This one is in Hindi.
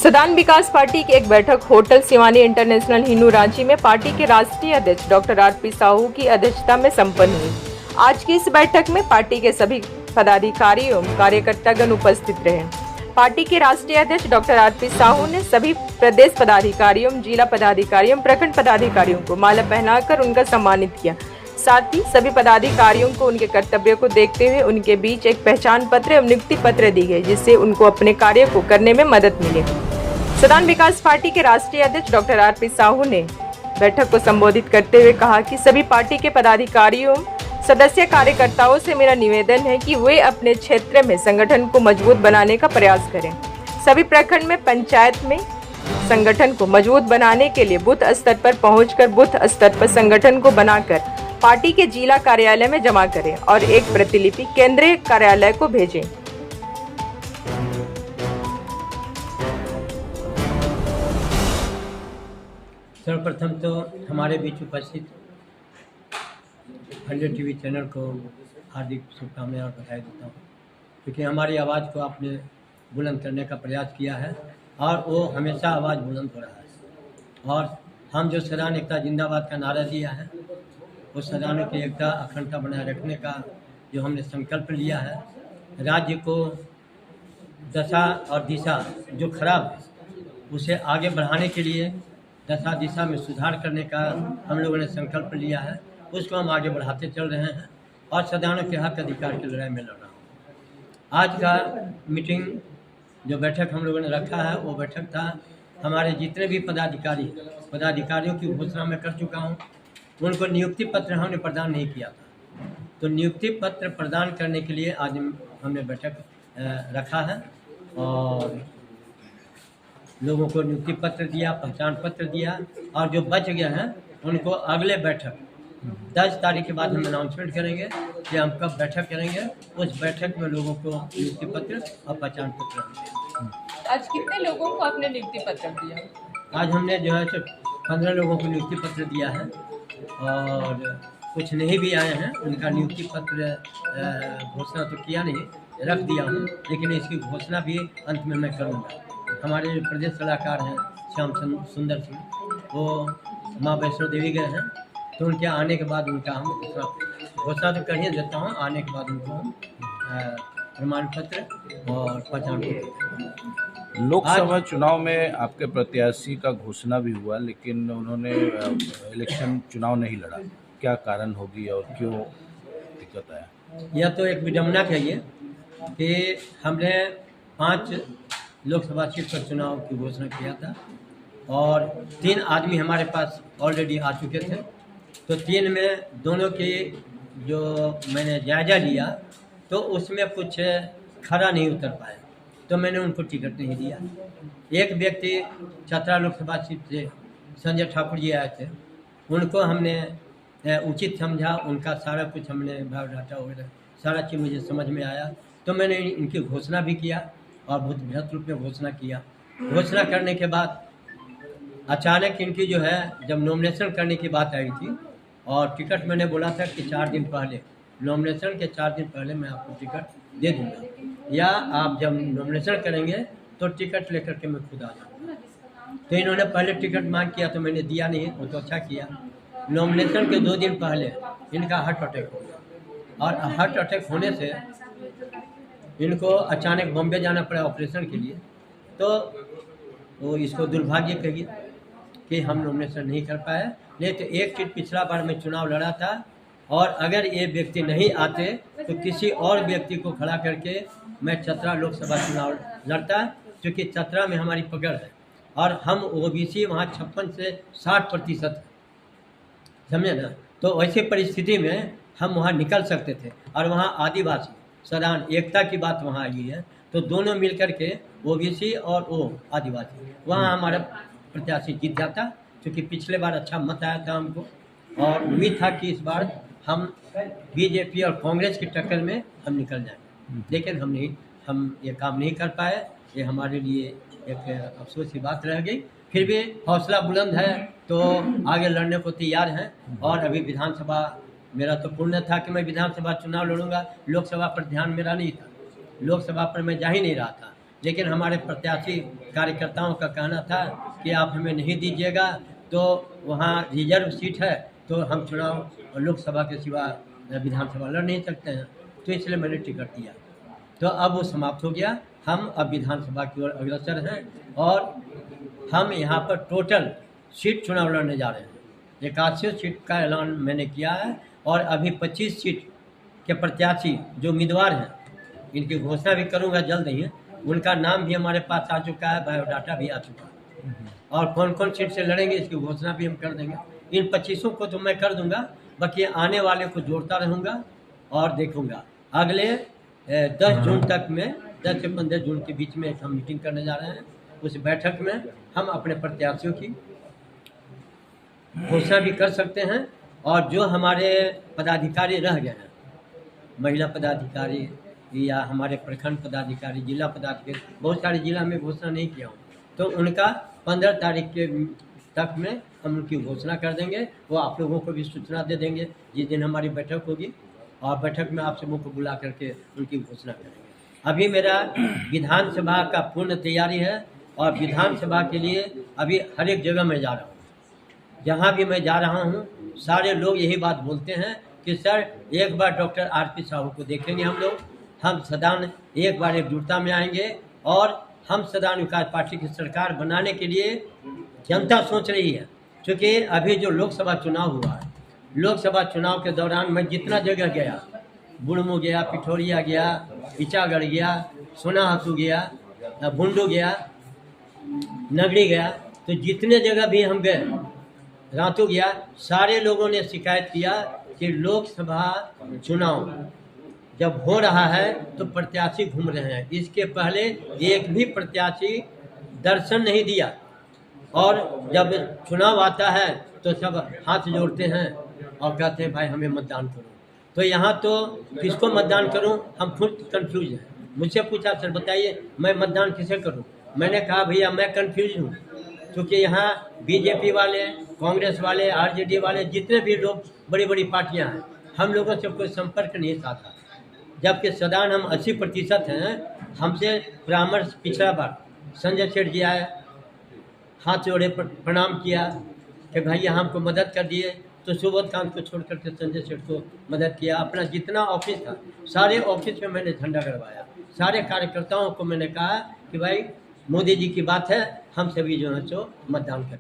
सदान विकास पार्टी की एक बैठक होटल शिवानी इंटरनेशनल हिनू रांची में पार्टी के राष्ट्रीय अध्यक्ष डॉक्टर आर.पी. साहू की अध्यक्षता में संपन्न हुई। आज की इस बैठक में पार्टी के सभी पदाधिकारी एवं कार्यकर्तागण उपस्थित रहे। पार्टी के राष्ट्रीय अध्यक्ष डॉक्टर आर.पी. साहू ने सभी प्रदेश पदाधिकारियों, जिला पदाधिकारियों, प्रखंड पदाधिकारियों को माला पहनाकर उनका सम्मानित किया। साथ ही सभी पदाधिकारियों को उनके कर्तव्य को देखते हुए उनके बीच एक पहचान पत्र एवं नियुक्ति पत्र दी गई, जिससे उनको अपने कार्य को करने में मदद मिले। सदान विकास पार्टी के राष्ट्रीय अध्यक्ष डॉक्टर आर.पी. साहू ने बैठक को संबोधित करते हुए कहा कि सभी पार्टी के पदाधिकारियों, सदस्य, कार्यकर्ताओं से मेरा निवेदन है कि वे अपने क्षेत्र में संगठन को मजबूत बनाने का प्रयास करें। सभी प्रखंड में, पंचायत में संगठन को मजबूत बनाने के लिए बूथ स्तर पर पहुंचकर बूथ स्तर पर संगठन को बनाकर पार्टी के जिला कार्यालय में जमा करें और एक प्रतिलिपि केंद्रीय कार्यालय को भेजें। सर्वप्रथम तो हमारे बीच उपस्थित फंडे टीवी चैनल को हार्दिक शुभकामनाएं और बधाई देता हूँ, क्योंकि हमारी आवाज़ को आपने बुलंद करने का प्रयास किया है और वो हमेशा आवाज़ बुलंद हो रहा है। और हम जो सदान एकता जिंदाबाद का नारा दिया है, उस सदान की एकता अखंडता बनाए रखने का जो हमने संकल्प लिया है, राज्य को दशा और दिशा जो खराब है उसे आगे बढ़ाने के लिए दशा दिशा में सुधार करने का हम लोगों ने संकल्प लिया है, उसको हम आगे बढ़ाते चल रहे हैं और सदानों के हक अधिकार की लड़ाई में लड़ रहा हूँ। आज का मीटिंग जो बैठक हम लोगों ने रखा है, वो बैठक था हमारे जितने भी पदाधिकारियों की घोषणा मैं कर चुका हूँ। उनको नियुक्ति पत्र हमने प्रदान नहीं किया था, तो नियुक्ति पत्र प्रदान करने के लिए आज हमने बैठक रखा है और लोगों को नियुक्ति पत्र दिया, पहचान पत्र दिया और जो बच गए हैं उनको अगले बैठक 10 तारीख के बाद हम अनाउंसमेंट करेंगे कि हम कब बैठक करेंगे। उस बैठक में लोगों को नियुक्ति पत्र और पहचान पत्र देंगे। आज कितने लोगों को आपने नियुक्ति पत्र दिया? आज हमने जो है 15 लोगों को नियुक्ति पत्र दिया है और कुछ नहीं भी आए हैं, उनका नियुक्ति पत्र घोषणा तो किया नहीं, रख दिया हूँ, लेकिन इसकी घोषणा भी अंत में मैं करूँगा। हमारे जो प्रदेश सलाहकार हैं श्याम सुंदर सिंह, वो माँ वैष्णो देवी गए हैं, तो उनके आने के बाद उनका हम घोषणा तो कर ही देता हूँ, आने के बाद उनको हम प्रमाण पत्र और पहचान पत्र। लोकसभा चुनाव में आपके प्रत्याशी का घोषणा भी हुआ, लेकिन उन्होंने इलेक्शन चुनाव नहीं लड़ा, क्या कारण होगी और क्यों दिक्कत आया? यह तो एक विडम्बना कहिए कि हमने 5 लोकसभा सीट पर चुनाव की घोषणा किया था और 3 आदमी हमारे पास ऑलरेडी आ चुके थे, तो 3 में दोनों की जो मैंने जायज़ा लिया तो उसमें कुछ खरा नहीं उतर पाया, तो मैंने उनको टिकट नहीं दिया। एक व्यक्ति चतरा लोकसभा सीट से संजय ठाकुर जी आए थे, उनको हमने उचित समझा, उनका सारा कुछ हमने बायोडाटा वगैरह सारा चीज़ मुझे समझ में आया, तो मैंने इनकी घोषणा भी किया और बहुत बृहद रूप में घोषणा किया। घोषणा करने के बाद अचानक इनकी जो है जब नॉमिनेशन करने की बात आई थी और टिकट मैंने बोला था कि 4 दिन पहले, नॉमिनेशन के 4 दिन पहले मैं आपको टिकट दे दूँगा, या आप जब नॉमिनेशन करेंगे तो टिकट लेकर के मैं खुद आ जाऊँगा। तो इन्होंने पहले टिकट मांग किया तो मैंने दिया नहीं, वो तो अच्छा किया। नॉमिनेशन के 2 दिन पहले इनका हार्ट अटैक हो गया और हार्ट अटैक होने से इनको अचानक बॉम्बे जाना पड़ा ऑपरेशन के लिए, तो वो इसको दुर्भाग्य कहिए कि हम नॉमिनेशन नहीं कर पाए। नहीं तो एक सीट पिछला बार में चुनाव लड़ा था और अगर ये व्यक्ति नहीं आते तो किसी और व्यक्ति को खड़ा करके मैं चतरा लोकसभा चुनाव लड़ता, क्योंकि चतरा में हमारी पकड़ है और हम ओबीसी वहाँ 56 से 60% समझे ना, तो ऐसी परिस्थिति में हम वहाँ निकल सकते थे और वहाँ आदिवासी सदान एकता की बात वहाँ आई है, तो दोनों मिलकर के ओबीसी और वो आदिवासी वहाँ हमारा प्रत्याशी जीत जाता, क्योंकि पिछले बार अच्छा मत आया था हमको और उम्मीद था कि इस बार हम बीजेपी और कांग्रेस की टक्कर में हम निकल जाएंगे, लेकिन हम ये काम नहीं कर पाए। ये हमारे लिए एक अफसोस की बात रह गई। फिर भी हौसला बुलंद है तो आगे लड़ने को तैयार हैं और अभी विधानसभा मेरा तो पूर्ण था कि मैं विधानसभा चुनाव लड़ूंगा, लोकसभा पर ध्यान मेरा नहीं था, लोकसभा पर मैं जा ही नहीं रहा था। लेकिन हमारे प्रत्याशी कार्यकर्ताओं का कहना था कि आप हमें नहीं दीजिएगा तो वहाँ रिजर्व सीट है, तो हम चुनाव लोकसभा के सिवा विधानसभा लड़ नहीं सकते हैं, तो इसलिए मैंने टिकट दिया। तो अब वो समाप्त हो गया। हम अब विधानसभा की ओर अग्रसर हैं और हम यहाँ पर टोटल सीट चुनाव लड़ने जा रहे हैं। 81 सीट का ऐलान मैंने किया है और अभी 25 सीट के प्रत्याशी जो उम्मीदवार हैं, इनकी घोषणा भी करूँगा जल्द ही। उनका नाम भी हमारे पास आ चुका है, बायोडाटा भी आ चुका है, और कौन कौन सीट से लड़ेंगे इसकी घोषणा भी हम कर देंगे। इन 25 को तो मैं कर दूंगा, बाकी आने वाले को जोड़ता रहूँगा और देखूँगा। अगले 10 जून तक में, 10 से 15 जून के बीच में एक हम मीटिंग करने जा रहे हैं। उस बैठक में हम अपने प्रत्याशियों की घोषणा भी कर सकते हैं, और जो हमारे पदाधिकारी रह गए हैं, महिला पदाधिकारी या हमारे प्रखंड पदाधिकारी, जिला पदाधिकारी, बहुत सारे जिला में घोषणा नहीं किया हूँ, तो उनका 15 तारीख के तक में हम उनकी घोषणा कर देंगे। वो आप लोगों को भी सूचना दे देंगे जिस दिन हमारी बैठक होगी, और बैठक में आप सबों को बुला करके उनकी घोषणा करेंगे। अभी मेरा विधानसभा का पूर्ण तैयारी है, और विधानसभा के लिए अभी हर एक जगह मैं जा रहा हूँ। जहाँ भी मैं जा रहा हूँ सारे लोग यही बात बोलते हैं कि सर एक बार डॉक्टर आरपी साहू को देखेंगे हम सदान एक बार एकजुटता में आएंगे, और हम सदान विकास पार्टी की सरकार बनाने के लिए जनता सोच रही है। क्योंकि अभी जो लोकसभा चुनाव हुआ है, लोकसभा चुनाव के दौरान मैं जितना जगह गया, बुढ़मू गया, पिठोरिया गया, इचागढ़ गया, सोनाहातू गया, बुंडू गया, नगरी गया, तो जितने जगह भी हम गए, रातू गया, सारे लोगों ने शिकायत किया कि लोकसभा चुनाव जब हो रहा है तो प्रत्याशी घूम रहे हैं। इसके पहले एक भी प्रत्याशी दर्शन नहीं दिया, और जब चुनाव आता है तो सब हाथ जोड़ते हैं और कहते हैं भाई हमें मतदान करो। तो यहाँ तो किसको मतदान करूँ, हम खुद कंफ्यूज हैं। मुझसे पूछा सर बताइए मैं मतदान किसे करूँ, मैंने कहा भैया मैं कंफ्यूज हूँ, क्योंकि यहाँ बीजेपी वाले, कांग्रेस वाले, आरजेडी वाले, जितने भी लोग, बड़ी बड़ी पार्टियाँ हैं, हम लोगों से कोई संपर्क नहीं साधा। जबकि सदान हम 80% हैं। हमसे परामर्श पिछला बार संजय सेठ जी आए, हाथ जोड़े, प्रणाम किया कि भैया हमको मदद कर दिए, तो सुबोध कांत को छोड़ करके संजय सेठ को मदद किया। अपना जितना ऑफिस था सारे ऑफिस में मैंने झंडा गड़वाया। सारे कार्यकर्ताओं को मैंने कहा कि भाई मोदी जी की बात है, हम सभी जो है सो मतदान करें।